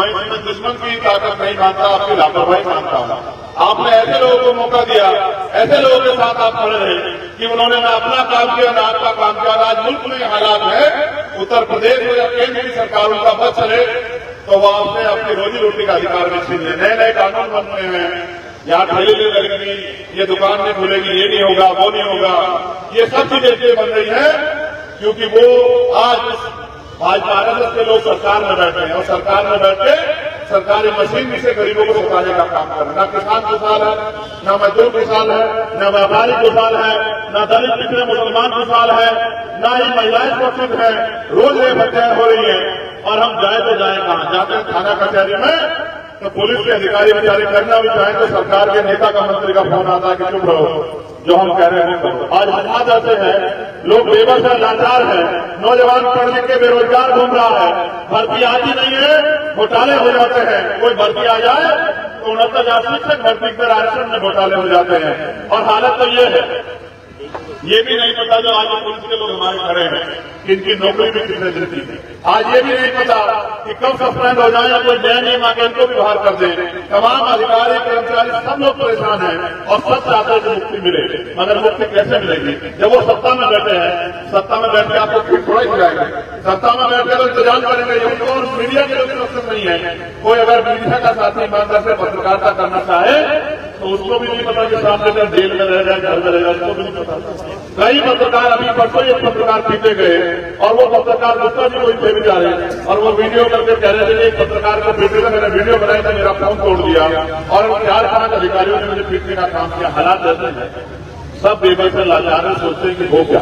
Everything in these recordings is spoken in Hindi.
मैं इसमें दुश्मन की ताकत नहीं मानता, आपकी लापरवाही मानता हूँ। आपने ऐसे लोगों को मौका दिया, ऐसे लोगों के साथ आप खड़े रहे कि उन्होंने ना अपना काम किया ना आपका काम किया। आज मुल्क में हालात है, उत्तर प्रदेश में या केंद्र की सरकार उनका बस चले तो वो आपसे अपनी रोजी रोटी का अधिकार भी छीन ले। नए नए कानून बन रहे हैं, यहाँ ठेले नहीं लगेगी, ये दुकान नहीं खुलेगी, ये नहीं होगा, वो नहीं होगा। ये सब चीजें इसलिए बन रही है क्योंकि वो आज RSS के लोग सरकार में बैठे हैं और सरकार में बैठे सरकारी मशीन से गरीबों को सताने का काम कर रहे हैं। ना किसान खुशहाल है, ना मजदूर खुशहाल है, ना व्यापारी खुशहाल है, ना दलित पिछड़े मुसलमान खुशहाल है, ना ही महिलाएं सुरक्षित है। रोज ये हत्याएं हो रही है और हम जाए तो जाए कहां? जाते हैं थाना कचहरी में तो पुलिस के अधिकारी बेचारे करना भी चाहें तो सरकार के नेता का मंत्री का फोन आता है कि चुप रहो, जो हम कह रहे हैं। आज हालात ऐसे हैं, लोग बेबस है, लाचार है, नौजवान पढ़ लिख के बेरोजगार घूम रहा है, भर्ती आती नहीं है, घोटाले हो जाते हैं। कोई भर्ती आ जाए तो 69,000 शिक्षक भर्ती कर आरक्षण में घोटाले हो जाते हैं। और हालत तो ये है, ये भी नहीं पता जो आज पुलिस के लोग हमारे खड़े हैं कि इनकी नौकरी भी कितने दिन की है। आज ये भी नहीं पता कि कब सस्पेंड हो जाए या कोई नया नियम आके इनको भी बाहर कर दे। तमाम अधिकारी कर्मचारी सब लोग परेशान हैं और सब चाहते हैं कि मुक्ति मिले, मगर मुक्ति कैसे मिलेगी जब वो सत्ता में बैठे हैं? सत्ता में बैठ के आपको फिर थोड़ा खिलाएंगे, सत्ता में बैठ के तो इंतजाम करेंगे। उनको मीडिया के लोग सुरक्षित नहीं है। कोई अगर मीडिया का साथी ईमानदार से पत्रकारिता करना चाहे तो उसको भी नहीं पता कि सामने का जेल में रहेगा, घर में रहेगा, उसको भी नहीं पता। कई पत्रकार, अभी परसों एक पत्रकार पीटे गए और वो पत्रकार गुस्सा जी कोई थे बेचारे और वो वीडियो करके कह रहे थे एक पत्रकार को पीटे, मैंने वीडियो बनाई तो मेरा फोन तोड़ दिया और 4-5 अधिकारियों ने मुझे पीटने का काम किया। हालात ऐसे हैं, सब बेबस से लाचार है, सोचते हैं कि हो क्या।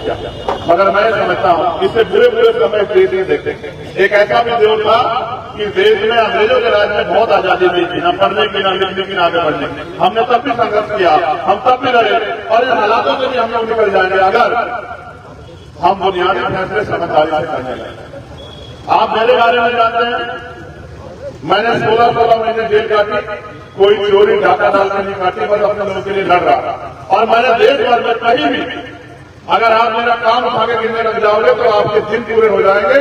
मगर मैं समझता हूं इससे बुरे बुरे समय देश नहीं देखते। एक ऐसा भी दौर था कि देश में अंग्रेजों के राज में बहुत आजादी नहीं थी, न पढ़ने की, न लिखने की, न आगे बढ़ने की। हमने तब भी संघर्ष किया, हम तब भी लड़े और इन हालातों से भी हम लोग निकल जाएंगे अगर हम बुनियादी फैसले समझदारी से करने लगे। आप मेरे बारे में जानते हैं, मैंने 16 महीने जेल काटी, कोई चोरी डाका डाल के नहीं काटी, बस अपने लोगों के लिए लड़ रहा। और मैंने देश भर में कहीं भी अगर आप मेरा काम उठा के गिनने लग जाओगे तो आपके दिन पूरे हो जाएंगे,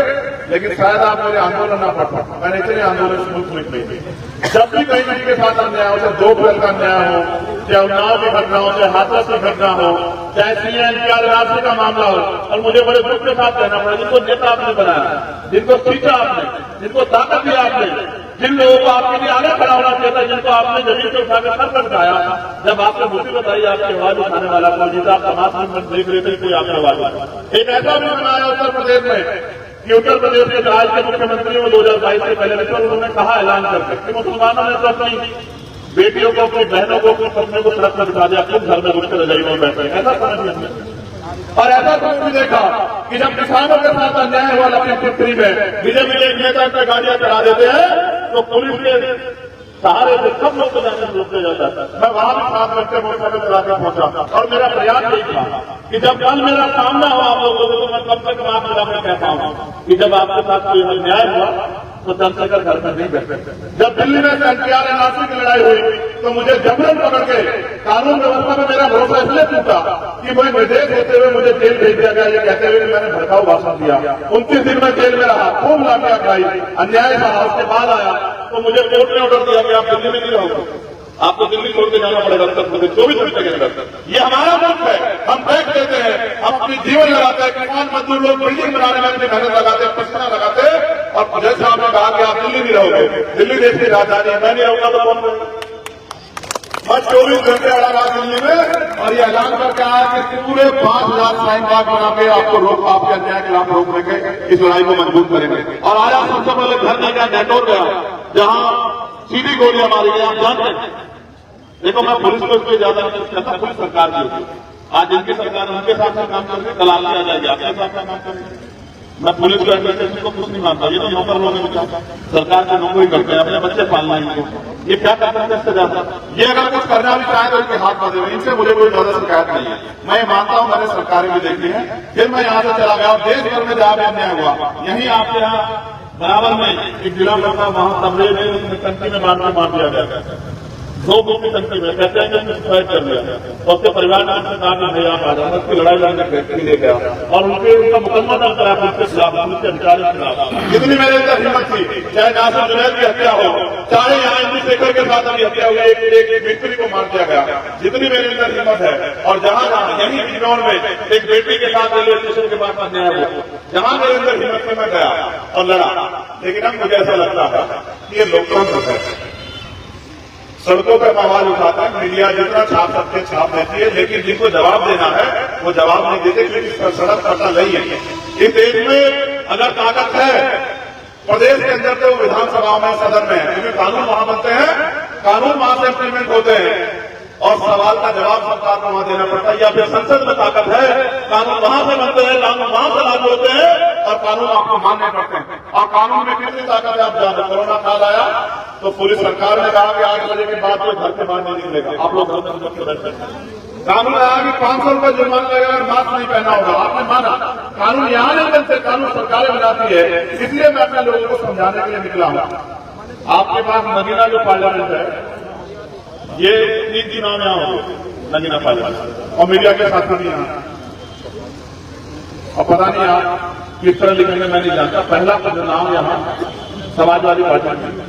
लेकिन शायद आप मेरे आंदोलन ना पढ़ पाए। मैंने इतने आंदोलन शुरू नहीं। जब भी कहीं किसी के साथ अन्याय हो, चाहे 2 अप्रैल का अन्याय हो, चाहे उन्नाव की घटना हो, चाहे हाथरस की घटना हो, चाहे CNPR राशि का मामला हो, और मुझे बड़े दुख के साथ कहना पड़ा, जिनको नेता आपने बनाया, जिनको सींचा आपने, जिनको ताकत दिया आपने, जिन लोगों को आपके लिए आगे खड़ा होना चाहिए था, जिनको आपने जमीन से उठाकर सर पर उठाया, जब आपने मुसीबत आई आपकी आवाज उठाने वाला कोई नहीं था। आप समाज में देख रहे थे कोई आपकी आवाज। एक ऐसा भी बनाया उत्तर प्रदेश में कि उत्तर प्रदेश के राज्य के मुख्यमंत्री में 2022 से पहले उन्होंने कहा ऐलान करके कि मुसलमानों ने तो अपनी बेटियों को, अपनी बहनों को, अपनी पत्नियों को सड़क पर बिठा दिया, खुद घर में घुस कर रजाई में बैठे। ऐसा समझिए। और ऐसा समझ भी देखा कि जब किसानों के साथ अन्याय हुआ लखीमपुर में, बीजेपी के एक नेता पर गाड़ियां चढ़ा देते हैं तो पुलिस के सहारे से सब लोग को जाकर रोकते जाता है। मैं वहां भी 7 घंटे मोटरसाइकिल चला कर पहुंचा और मेरा प्रयास यही था कि जब कल मेरा सामना हुआ आप लोगों से तो मैं कम से कम आप लोग कहता हूं कि जब आपके साथ कोई अन्याय हुआ तो चंद्रशेखर घर पर नहीं बैठे। जब दिल्ली में NPR NRC की लड़ाई हुई तो मुझे जबरन पकड़ के कानून व्यवस्था में मेरा भरोसा इसलिए टूटा कि मैं निर्देश देते हुए मुझे जेल भेज दिया गया, ये कहते हुए कि मैंने भड़काऊ भाषण दिया। 29 दिन में जेल में रहा, खूब लाठियां खाई, अन्याय सहा। उसके बाद आया तो मुझे कोर्ट ने ऑर्डर दिया कि आप दिल्ली में नहीं रहोगे, आपको दिल्ली छोड़ के जाना पड़ेगा उत्तर प्रदेश 24 घंटे के अंदर। ये हमारा मुल्क है, हम टैक्स देते हैं, हम अपनी जीवन लगाते हैं। किसान मजदूर लोग बिल्डिंग बनाने में अपनी मेहनत लगाते हैं, पसीना लगाते हैं। और जैसे आपने कहा कि आप दिल्ली नहीं रहोगे, दिल्ली देश की राजधानी है, मैं नहीं रहूंगा तो कौन रहेगा? मैं 24 घंटे अड़ा रहा दिल्ली में और ये ऐलान करके आया कि पूरे 5,000 साइन बाग बना के आपको रोक, आपके अन्याय के खिलाफ रोक देंगे, इस लड़ाई को मजबूत करेंगे। और आया सबसे पहले घर नहीं गया, नेटोर गया, जहां सीधी गोलियां मारी गई। आप जानते हैं, देखो मैं पुलिस को इसको ज्यादा नहीं कहता, पुलिस सरकार की होती है। आज जिनकी सरकार उनके साथ काम करके दलाल किया जाएगा, आपके साथ काम करेंगे। मैं पुलिस को एडमिनिस्ट्रेशन को कुछ नहीं मानता, ये तो नौकर लोग हैं, सरकार की नौकरी करते हैं, अपने बच्चे पालना है इनको, ये क्या करते हैं इससे ज्यादा। ये अगर कुछ करना भी चाहे तो इनके हाथ बंधे हुए, इनसे मुझे कोई ज्यादा शिकायत नहीं है। मैं मानता हूं मैंने सरकारें भी देखी है। फिर मैं यहां से चला गया, देश भर में जहां भी अन्याय हुआ, यहीं आपके यहाँ बराबर में एक जिला में था, वहां तबले में टंकी में मार दिया गया। 2 फुट की टंकी में कहते हैं कि सुसाइड कर लिया, तो उसके परिवार ने उनसे कहा कि भैया आप आ जाओ, उसकी लड़ाई लड़ने के लिए गया और उनका मुकदमा दर्ज कराया पुलिस के खिलाफ, पुलिस के अधिकारियों के खिलाफ। जितनी मेरे अंदर हिम्मत थी, चाहे नासिर जुनैद की हत्या हो, चाहे यहाँ इंद्रशेखर के साथ अभी हत्या हुई, एक मिस्त्री को मार दिया गया, जितनी मेरे अंदर हिम्मत है और जहां जहां यही बिजनौर में एक बेटी के साथ रेलवे स्टेशन के पास अन्याय हुआ, जहां मेरे अंदर हिम्मत में मैं गया और लड़ा। लेकिन अब मुझे ऐसा लगता है कि ये लोकतंत्र है, सड़कों पर आवाज उठाता है, मीडिया जितना छाप सकते छाप देती है, लेकिन जिनको जवाब देना है वो जवाब नहीं देते, क्योंकि सड़क पता नहीं है। इस देश में अगर ताकत है प्रदेश के अंदर तो विधानसभाओं में, सदन में है, क्योंकि कानून वहां बनते हैं, कानून वहां से इम्प्लीमेंट होते हैं और सवाल का जवाब सरकार को वहां देना पड़ता है। या फिर संसद में ताकत है, कानून वहां से बनते हैं, कानून वहां से लागू होते हैं और कानून आपको मानने पड़ते हैं। और कानून में कितनी ताकत है आप जानते। कोरोना काल आया तो पुलिस सरकार ने कहा कि 8 बजे के बाद कोई घर से बाहर नहीं निकलेगा, आप लोग घर में बैठे। कानून आया कि 500 रुपये जुर्माना लगेगा अगर मास्क नहीं पहना होगा, आपने माना। कानून यहाँ नहीं बनते, कानून सरकारें बनाती है। इसलिए मैं अपने लोगों को समझाने के लिए निकला हूं। आपके पास नगीना जो पार्लियामेंट है, ये 3 चुनाव में यहाँ हो नगीना पार्लियामेंट और मीडिया के साथ भी यहाँ, और पता नहीं आप किस तरह लिखेंगे मैं नहीं जानता। पहला नाम यहाँ समाजवादी पार्टी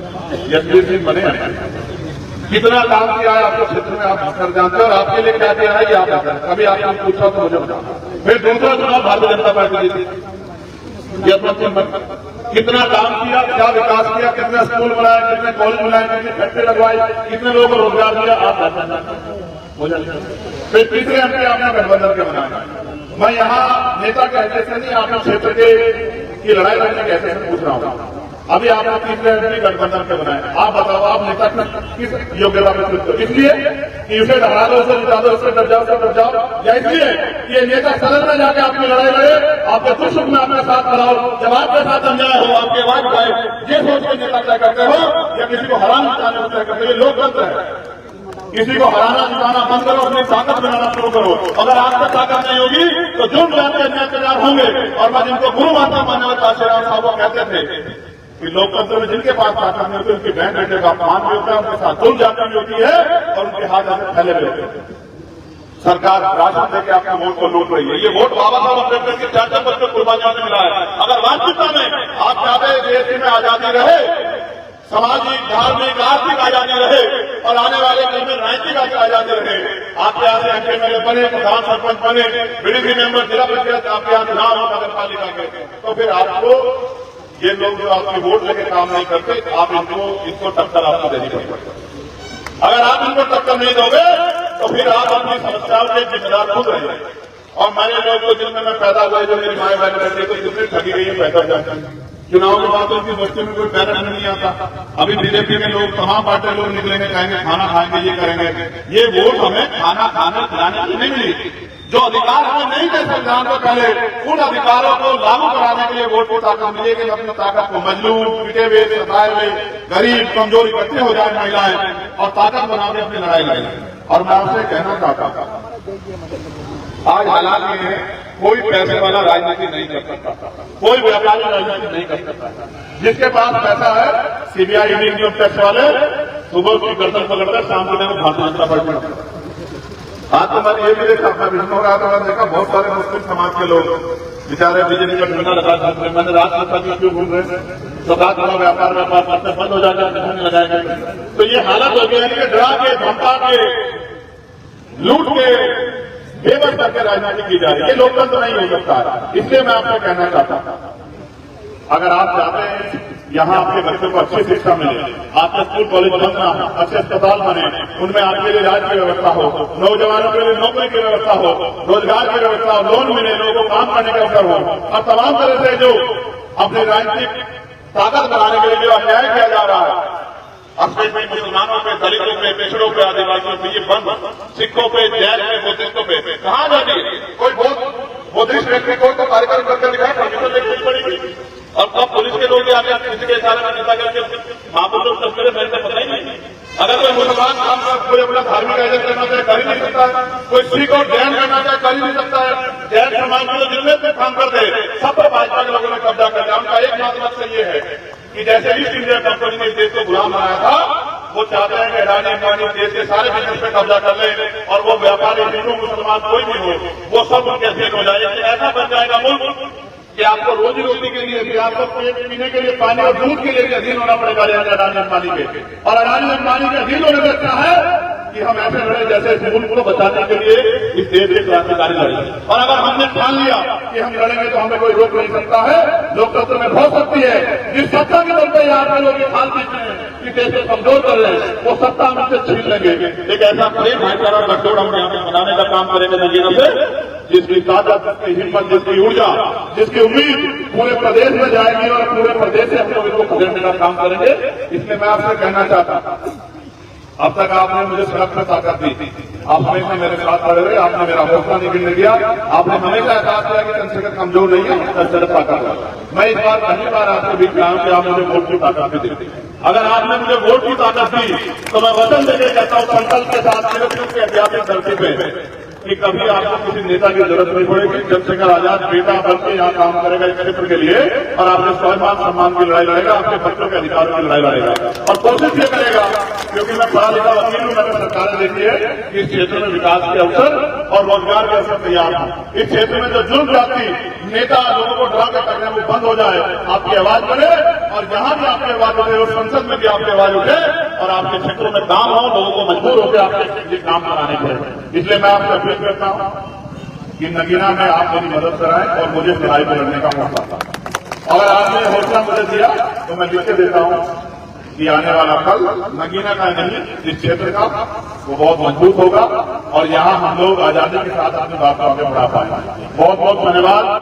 यशवीर सिंह बने हैं, कितना काम किया है आपके क्षेत्र में आप कर जानते हैं और आपके लिए क्या किया है ये आप बताएं। कभी आपने पूछा तो मुझे बताओ। फिर दूसरा चुनाव भारतीय जनता पार्टी जीती, कितना काम किया, क्या विकास किया, कितने स्कूल बनाए, कितने कॉलेज बनाए, कितनी फैक्ट्री लगवाई, कितने लोगों को रोजगार दिया, आप बताएं। फिर तीसरे एमपी आपने गठबंधन के बनाए। मैं यहाँ नेता के हैसियत से नहीं, आपने क्षेत्र की लड़ाई लड़ने के हैसियत से पूछ रहा हूँ। अभी आपने तीसरे एमपी गठबंधन के बनाए, आप बताओ आप नेता किस योग्यता में चुनते हो? इसलिए कि उसे हरा दो, उसे जिता दो, उससे डर जाओ, या इसलिए ये नेता सदन में जाके आपकी लड़ाई लड़े, आपके दुख सुख में आपके साथ खड़ा हो, जब आपके साथ अन्याय हो आपके आवाज उठाए, ये सोच के नेता तय करते हो या किसी को हराना जिताने तय करते हो? ये लोकतंत्र है। किसी को हराना जिताना बंद करो, अपनी ताकत बनाना शुरू करो। अगर आपको ताकत नहीं होगी तो जुर्म जाते अत्याचार होंगे। और मैं जिनको गुरु माता मानने वाले काशीराम साहब वो कहते थे कि लोकतंत्र में जिनके पास ताकत नहीं होती उनकी बहन बेटे का अपमान भी होता है, उनके साथ जुर्म जाती भी होती है और उनके हाथ ऐसे फैले हुए होते हैं। सरकार राशन देकर आपके वोट को लूट रही है। ये वोट बाबा साहब अम्बेडकर की 4 वर्ष में कुर्बानियों से मिला है। अगर वास्तविकता में आप चाहते हैं देश में आजादी रहे, सामाजिक, धार्मिक, आर्थिक आजादी रहे और आने वाले कल में राजनीतिक आजादी रहे, आपके यहाँ से एमपी एमएलए बने, प्रधान सरपंच बने, बीडीसी मेंबर, जिला परिषद आपके यहाँ चुनाव हो नगर पालिका के, तो फिर आपको ये लोग जो आपके वोट लेके काम नहीं करते, आप इनको टक्कर आपको देनी पड़ेगी। अगर आप इनको टक्कर नहीं दोगे तो फिर आप अपनी समस्याओं के जिम्मेदार खुद रहेंगे। और मैंने लोग को जिनमें मैं पैदा हुआ, जो मेरी माए बहन बैठे तो कितनी ठगी गई है पैदा जाकर। चुनाव के बाद उनकी बस्ती में कोई बैनर नहीं आता। अभी बीजेपी के लोग तमाम पार्टी लोग निकलेंगे, कहेंगे खाना खाएंगे, ये करेंगे। ये वोट हमें खाना खाने खिलाने की नहीं मिली। जो अधिकार हमें नहीं थे संविधान को पहले, उन अधिकारों को लागू कराने के लिए वोट की ताकत मिलेगी। अपनी ताकत को मजलूम, पिटे हुए, सताए हुए, गरीब, कमजोर इकट्ठे हो जाए महिलाएं और ताकत बना के अपनी लड़ाई लड़ें। और मैं आपसे कहना चाहता हूं, आज हालात ये है, कोई पैसे वाला राजनीति नहीं कर सकता, कोई व्यापारी राजनीति नहीं कर सकता। जिसके पास पैसा है, सीबीआई, ईडी, इनकम टैक्स वाले सुबह उसकी गर्दन पकड़कर शाम को टाइम भारतीय जनता पार्टी में। आज तो मैंने ये भी देखा, अपना विष्णु हो रहा था, मैंने देखा बहुत सारे मुस्लिम समाज के लोग बेचारे बीजेपी का झंडा लगा सकते हैं। मैंने रात में क्यों घूम रहे हैं, तो रात वाला व्यापार करते बंद हो जाएगा, नहीं लगाएंगे। तो ये हालत हो गई है कि डरा के, धमका के, लूट के, बेबस करके राजनीति की जा रही है। ये लोकतंत्र नहीं हो सकता है। इसलिए मैं आपसे कहना चाहता हूं, अगर आप चाहते हैं यहाँ आपके बच्चों को अच्छी शिक्षा मिले, आपके स्कूल कॉलेज बनना हो, अच्छे अस्पताल बने, उनमें आपके लिए इलाज की व्यवस्था हो, नौजवानों के लिए नौकरी की व्यवस्था हो, रोजगार की व्यवस्था हो, लोन मिले, लोगों को काम करने का अवसर हो, और तमाम तरह से जो अपनी राजनीतिक ताकत बढ़ाने के लिए जो अन्याय किया जा रहा है, स्पेशली मुसलमानों पे, दलितों पे, पिछड़ों पे, आदिवासियों पे, ये बंद, सिखों पे, जैन पे, बुद्धिस्टों पे कहाँ जाती है? कोई बहुत बुद्धिस्ट व्यक्ति को तो कार्यक्रम करके दिखाए, परमिशन लेनी पड़ेगी। और कब पुलिस के लोग आगे किसी के इशारे में नेता करके महापुरुषों को तस्करे मेरे से पता ही नहीं। अगर कोई मुसलमान काम कर, कोई अपना धार्मिक आयोजन करना चाहे कर ही नहीं सकता है, कोई सिख और जैन करना चाहे कर ही नहीं सकता है। जैन समाज के लोग जितने भी काम करते हैं सब पर भाजपा के लोगों ने कब्जा कर लिया। उनका एक मात्र मकसद ये है कि जैसे ईस्ट इंडिया कंपनी ने देश को गुलाम बनाया था, वो चाहते हैं कि अडानी अंबानी देश के सारे बिजनेस पे कब्जा कर ले और वो व्यापारी हिंदू मुसलमान कोई भी हो वो सब उनके अधीन हो जाए। ऐसा बन जाएगा मुल्क कि आपको रोजी रोटी के लिए भी, आपको पीने के लिए पानी और दूध के लिए भी अधीन होना पड़ेगा अडानी अंबानी के। और अडानी अंबानी के अधीन होने से अच्छा है कि हम ऐसे लड़े जैसे इस मुल्क को बचाने के लिए इस देश के क्रांतिकारी लड़े। और अगर हमने ठान लिया कि हम लड़ेंगे तो हमें कोई रोक नहीं सकता है। लोकतंत्र में हो सकती है। जिस सत्ता के दम पे यहाँ पे लोग ये हाल देख रहे हैं कि देश को कमजोर कर रहे हैं, वो सत्ता हमसे छीन लेंगे। एक ऐसा प्रेम भाईचारा गठजोड़ हम यहाँ पे बनाने का काम करेंगे नगीना से, जिसकी ताकत, जिसकी हिम्मत, जिसकी ऊर्जा, जिसकी उम्मीद पूरे प्रदेश में जाएगी और पूरे प्रदेश से हम लोग इसको खदेड़ने का काम करेंगे। इसलिए मैं आपसे कहना चाहता हूं, अब तक आपने मुझे सड़क पर ताकत दी, आप हमेशा मेरे साथ खड़े रहे, आपने मेरा हौसला नहीं गिरने दिया, आपने हमेशा एहसास किया कि चंद्रशेखर कमजोर नहीं है, चंद्रशेखर ताकत। मैं इस बार पहली बार आपके बीच में आऊं कि आप मुझे वोट की ताकत भी देते। अगर आपने मुझे वोट की ताकत दी तो मैं वचन देकर कहता हूं संकल्प के साथ के ऐतिहासिक धरती पे कि कभी आपको किसी नेता की जरूरत नहीं पड़ेगी। चंद्रशेखर आजाद बेटा बनकर यहाँ काम करेगा इस क्षेत्र के लिए और आपके स्वाभिमान सम्मान की लड़ाई लड़ेगा, आपके बच्चों के अधिकारों की लड़ाई लड़ेगा और कोशिश ये करेगा, क्योंकि मैं पढ़ा लिखा वकील हूं, मैंने सरकारें देखी है कि इस क्षेत्र में विकास के अवसर और रोजगार के अवसर तैयार हूं। इस क्षेत्र में जो जुल्म जाति नेता लोगों को डरा के करने वो बंद हो जाए, आपकी आवाज बढ़े और जहां भी आपकी आवाज उठे और संसद में भी आपकी आवाज उठे और आपके क्षेत्रों में काम हो, लोगों को मजबूर होकर आपके काम कराने पड़े। इसलिए मैं आपसे अपील करता हूं कि नगीना में आप मेरी मदद कराएं और मुझे लड़ाई को लड़ने का हौसला। अगर आपने हौसला मुझे दिया तो मैं लिख के देता हूं कि आने वाला कल नगीना का नहीं, इस क्षेत्र का वो बहुत मजबूत होगा और यहां हम लोग आजादी के साथ अपनी बात को आगे बढ़ा पाएंगे। बहुत बहुत धन्यवाद।